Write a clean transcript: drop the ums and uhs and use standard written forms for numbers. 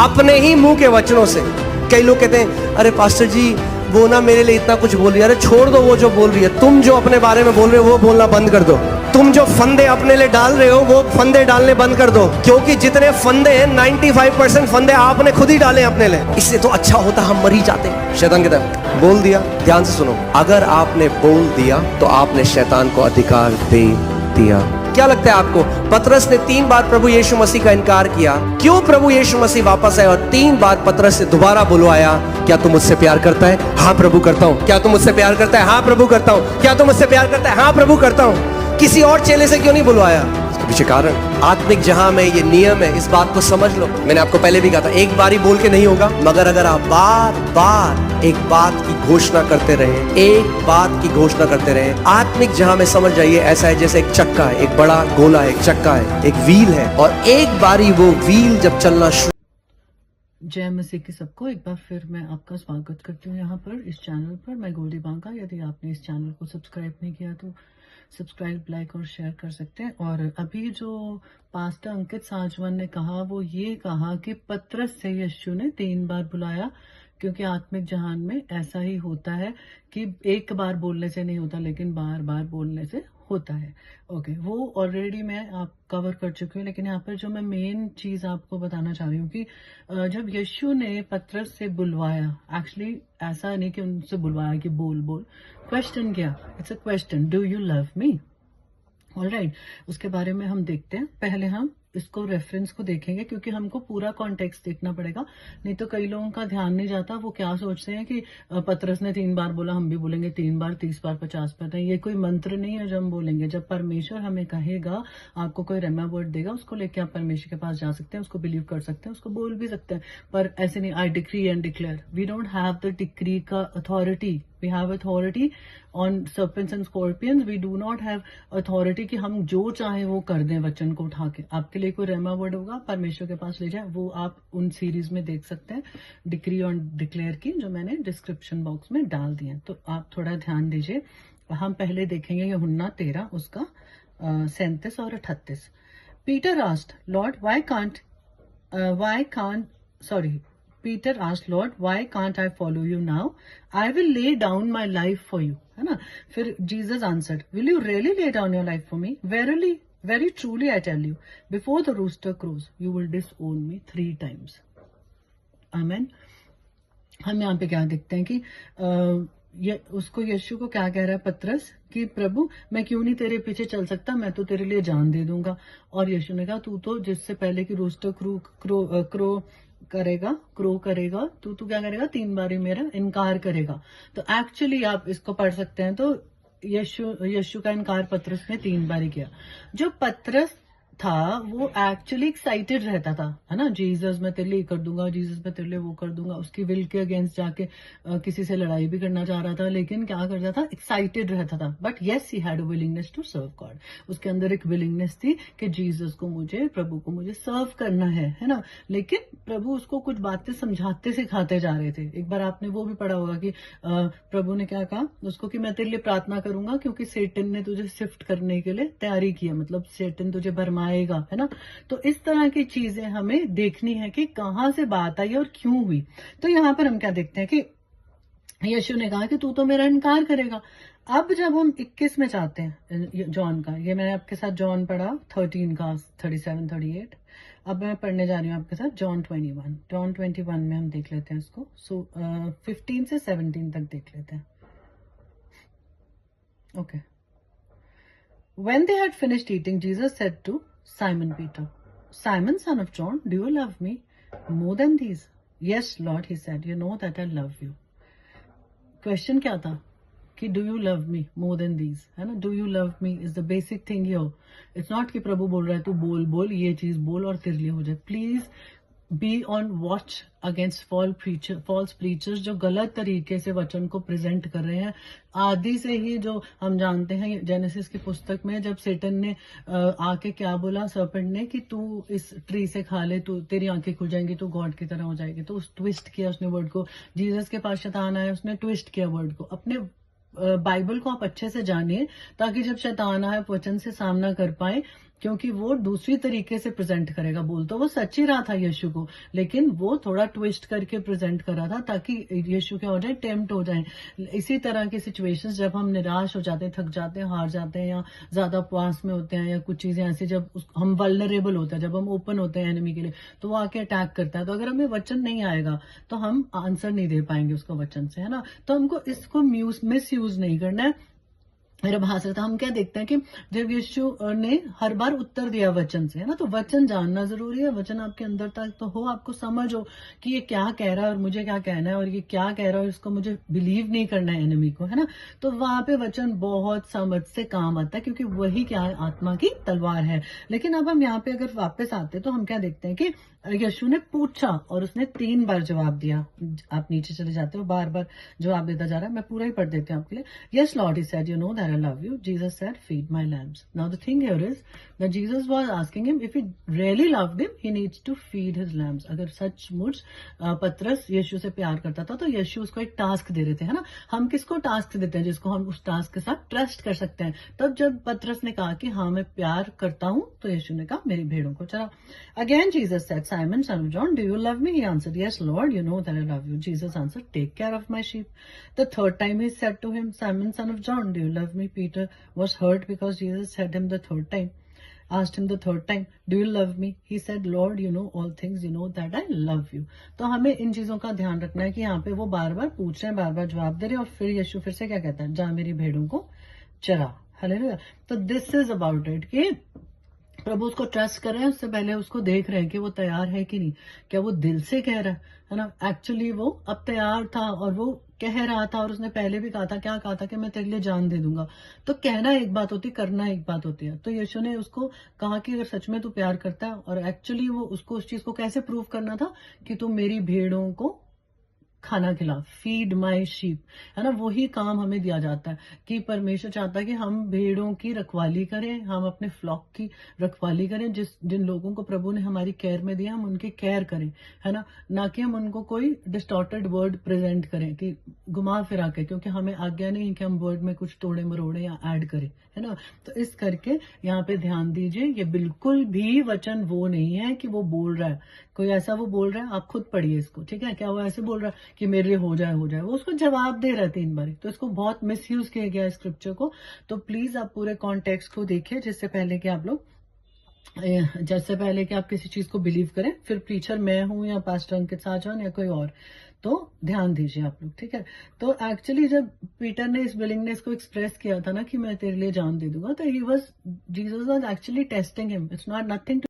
अपने ही मुंह के वचनों से। कई लोग कहते हैं अरे पास्टर जी वो ना मेरे लिए इतना कुछ बोल रही है। अरे छोड़ दो वो जो बोल रही है, तुम जो अपने बारे में बोल रहे हो वो बोलना बंद कर दो। तुम जो फंदे अपने लिए डाल रहे हो वो फंदे डालने बंद कर दो, क्योंकि जितने फंदे हैं 95% फंदे आपने खुद ही डाले अपने लिए। इससे तो अच्छा होता हम मर ही जाते। शैतान कहता है बोल दिया, ध्यान से सुनो, अगर आपने बोल दिया तो आपने शैतान को अधिकार दे दिया। क्या लगता है आपको पतरस ने 3 बार प्रभु यीशु मसीह का इनकार किया, क्यों प्रभु यीशु मसीह वापस आए और 3 बार पतरस से दोबारा बुलवाया, क्या तुम मुझसे प्यार करता है? हाँ प्रभु करता हूँ। क्या तुम मुझसे प्यार करता है? हाँ प्रभु करता हूँ। क्या तुम मुझसे प्यार करता है? हाँ प्रभु करता हूँ। किसी और चेले से क्यों नहीं बुलवाया? इसके पीछे कारण आत्मिक जहां में ये नियम है, इस बात को समझ लो। मैंने आपको पहले भी कहा था एक बार ही बोल के नहीं होगा, मगर अगर आप बार बार एक बात की घोषणा करते रहे, एक बात की घोषणा करते रहे, आत्मिक जहां में समझ जाइए ऐसा है जैसे एक चक्का है, एक बड़ा गोला है, एक चक्का है, एक व्हील है, और एक बारी वो व्हील जब चलना जय मसीह की सबको एक बार फिर मैं आपका स्वागत करती हूँ यहाँ पर इस चैनल पर। मैं गोल्डी बांका। यदि आपने इस चैनल को सब्सक्राइब नहीं किया तो सब्सक्राइब, लाइक और शेयर कर सकते हैं। और अभी जो पास्टर अंकित साजवन ने कहा वो ये कहा कि पतरस से यीशु ने 3 बार बुलाया, क्योंकि आत्मिक जहान में ऐसा ही होता है कि एक बार बोलने से नहीं होता लेकिन बार बार बोलने से होता है। ओके, वो ऑलरेडी मैं आप कवर कर चुकी हूँ, लेकिन यहाँ पर जो मैं मेन चीज आपको बताना चाह रही हूँ कि जब यीशु ने पतरस से बुलवाया, एक्चुअली ऐसा नहीं कि उनसे बुलवाया कि बोल बोल, क्वेश्चन किया, it's a question, do you love me? Alright, उसके बारे में हम देखते हैं। पहले हम इसको रेफरेंस को देखेंगे क्योंकि हमको पूरा कॉन्टेक्स्ट देखना पड़ेगा, नहीं तो कई लोगों का ध्यान नहीं जाता। वो क्या सोचते हैं कि पतरस ने 3 बार बोला, हम भी बोलेंगे 3 बार, 30 बार, 50 बार। नहीं, ये कोई मंत्र नहीं है जो हम बोलेंगे। जब परमेश्वर हमें कहेगा, आपको कोई रेमा वर्ड देगा, उसको लेके आप परमेश्वर के पास जा सकते हैं, उसको बिलीव कर सकते हैं, उसको बोल भी सकते हैं। पर ऐसे नहीं I decree and declare, we don't have the decree का authority. We have authority on serpents and scorpions, we do not have authority कि हम जो चाहे वो कर दें वचन को उठा के। आपके लिए कोई रेमा वर्ड होगा, परमेश्वर के पास ले जाए, वो आप उन सीरीज में देख सकते हैं, डिक्री और डिक्लेयर की, जो मैंने डिस्क्रिप्शन बॉक्स में डाल दिए। तो आप थोड़ा ध्यान दीजिए। हम पहले देखेंगे यूहन्ना 13 उसका 37 और 38। Peter asked Lord Peter asked, Lord, why can't I follow you now? I will lay down my life for you. है ना? फिर Jesus answered, will you really lay down your life for me? Verily, very truly I tell you, before the rooster crows, you will disown me 3 times. Amen. हम यहाँ पे क्या देखते हैं कि उसको यीशु को क्या कह रहा है पतरस कि प्रभु मैं क्यों नहीं तेरे पीछे चल सकता, मैं तो तेरे लिए जान दे दूंगा। और यीशु ने कहा तू तो जिससे पहले कि रूस्टर क्रो करेगा तू क्या करेगा? 3 बार ही मेरा इनकार करेगा। तो एक्चुअली आप इसको पढ़ सकते हैं, तो यीशु का इनकार पतरस ने 3 बार ही किया। जो पतरस था वो एक्चुअली एक्साइटेड रहता था, है ना, जीसस मैं तेरे लिए कर दूंगा, जीसस मैं तेरे लिए वो कर दूंगा। उसकी विल के अगेंस्ट जाके किसी से लड़ाई भी करना चाह रहा था, लेकिन क्या करता था? एक्साइटेड रहता था। But yes he had a willingness to serve God. उसके अंदर एक विलिंगनेस थी कि जीसस को प्रभु को मुझे सर्व करना है ना। लेकिन प्रभु उसको कुछ बातें समझाते सिखाते जा रहे थे। एक बार आपने वो भी पढ़ा होगा कि प्रभु ने क्या कहा उसको कि मैं तेरे लिए प्रार्थना करूंगा क्योंकि सेटन ने तुझे शिफ्ट करने के लिए तैयारी की है, मतलब सेटन तुझे भरमाएगा, है ना। तो इस तरह की चीजें हमें देखनी है कि कहां से बात आई और क्यों हुई। तो यहां पर हम क्या देखते हैं कि यीशु ने कहा कि तू तो मेरा इनकार करेगा। अब जब हम 21 में जाते हैं जॉन का, ये मैंने आपके साथ जॉन पढ़ा 13 का 37, 38। अब मैं पढ़ने जा रही हूँ आपके साथ जॉन 21 में हम देख लेते हैं इसको। 15 से 17 तक देख लेते हैं। Okay. When they had finished eating, Jesus said to Simon Peter, Simon, son of John, do you love me more than these? Yes, Lord, he said, you know that I love you. Question क्या था कि do you love me more than these, है ना। Do you love me is the basic thing here. It's not कि प्रभु बोल रहा है तू बोल ये चीज बोल और तेरे लिए हो जाए। Please be on watch against false preachers जो गलत तरीके से वचन को प्रेजेंट कर रहे हैं। आदि से ही जो हम जानते हैं जेनेसिस की पुस्तक में, जब सेटन ने आके क्या बोला सर्पेंट ने कि तू इस ट्री से खा ले, तू तेरी आंखें खुल जाएंगी, तू गॉड की तरह हो जाएगी। तो उस ट्विस्ट किया उसने वर्ड को। जीसस के पास शैतान आया, उसने ट्विस्ट किया वर्ड को। अपने बाइबल को आप अच्छे से जानिए ताकि जब शैतान आए वचन से सामना कर पाए क्योंकि वो दूसरी तरीके से प्रेजेंट करेगा। बोल तो वो सच ही रहा था यीशु को, लेकिन वो थोड़ा ट्विस्ट करके प्रेजेंट कर रहा था ताकि यीशु क्या हो जाए, टेम्प्ट हो जाए। इसी तरह की सिचुएशंस जब हम निराश हो जाते हैं, थक जाते हैं, हार जाते हैं, या ज्यादा उपवास में होते हैं, या कुछ चीजें ऐसी जब हम वल्नरेबल होते हैं, जब हम ओपन होते हैं एनिमी के लिए, तो वो आके अटैक करता है। तो अगर हमें वचन नहीं आएगा तो हम आंसर नहीं दे पाएंगे उसको वचन से, है ना। तो हमको इसको मिस यूज नहीं करना है। मेरा भाषण था, हम क्या देखते हैं कि जब यीशु ने हर बार उत्तर दिया वचन से, है ना, तो वचन जानना जरूरी है। वचन आपके अंदर तक तो हो, आपको समझ हो कि ये क्या कह रहा है और मुझे क्या कहना है, और ये क्या कह रहा है और इसको मुझे बिलीव नहीं करना है एनिमी को, है ना। तो वहां पे वचन बहुत समझ से काम आता है, क्योंकि वही क्या है, आत्मा की तलवार है। लेकिन अब हम यहाँ पे अगर वापस आते तो हम क्या देखते हैं कि यीशु ने पूछा और उसने 3 बार जवाब दिया। आप नीचे चले जाते हो, बार बार जवाब देता जा रहा है। मैं पूरा ही पढ़ देती हूँ आपके लिए। Yes, Lord, he said, you know that I love you. Jesus said, feed my lambs. Now the thing here is that Jesus was asking him if he really loved him, he needs to feed his lambs. अगर सचमुच पतरस यीशु से प्यार करता था तो यीशु उसको एक टास्क दे रहे थे, है ना। हम किसको टास्क देते हैं? जिसको हम उस टास्क के साथ ट्रस्ट कर सकते हैं। तब जब पतरस ने कहा कि हाँ मैं प्यार करता हूं, तो यीशु ने कहा मेरी भेड़ों को चरा। Again Jesus said, Simon, son of John, do you love me? He answered, yes, Lord, you know that I love you. Jesus answered, take care of my sheep. The third time he said to him, Simon, son of John, do you love me? Peter was hurt because Jesus said him the third time. Asked him the third time, do you love me? He said, Lord, you know all things, you know that I love you. तो हमें इन चीजों का ध्यान रखना है कि यहाँ पे वो बार बार पूछ रहे हैं, बार बार जवाब दे रहे हैं, और फिर यीशु फिर से क्या कहता है, जा मेरी भेड़ों को चरा। हालेलुया। तो दिस इज अबाउट इट कि प्रभु उसको ट्रस्ट कर रहे हैं, उससे पहले उसको देख रहे हैं कि वो तैयार है कि नहीं, क्या वो दिल से कह रहा है ना। एक्चुअली वो अब तैयार था और वो कह रहा था, और उसने पहले भी कहा था, क्या कहा था कि मैं तेरे लिए जान दे दूंगा। तो कहना एक बात होती, करना एक बात होती है। तो यीशु ने उसको कहा कि अगर सच में तू प्यार करता है, और एक्चुअली वो उसको उस चीज को कैसे प्रूव करना था कि तू मेरी भेड़ों को खाना खिला, फीड माई शीप, है ना। वही काम हमें दिया जाता है कि परमेश्वर चाहता है कि हम भेड़ों की रखवाली करें, हम अपने फ्लॉक की रखवाली करें। जिन लोगों को प्रभु ने हमारी केयर में दिया, हम उनकी केयर करें, है ना। ना कि हम उनको कोई डिस्टॉर्टेड वर्ड प्रेजेंट करें कि घुमा फिरा के, क्योंकि हमें आज्ञा नहीं कि हम वर्ड में कुछ तोड़े मरोड़े या ऐड करें, है ना। तो इस करके यहाँ पे ध्यान दीजिए, ये बिल्कुल भी वचन वो नहीं है कि वो बोल रहा है, कोई ऐसा वो बोल रहा है, आप खुद पढ़िए इसको, ठीक है। क्या वो ऐसे बोल रहा है कि मेरे लिए हो जाए, वो उसको जवाब दे रहा है 3 बार। तो इसको बहुत मिसयूज किया गया है स्क्रिप्चर को। तो प्लीज आप पूरे कॉन्टेक्स्ट को देखिए, जैसे पहले कि आप किसी चीज को बिलीव करें। फिर प्रीचर मैं हूं या पास्टर अंकित साजन या कोई और, तो ध्यान दीजिए आप लोग, ठीक है। तो एक्चुअली जब पीटर ने इस विलिंगनेस को एक्सप्रेस किया था ना कि मैं तेरे लिए जान दे दूंगा, तो Jesus was actually testing him. It's not nothing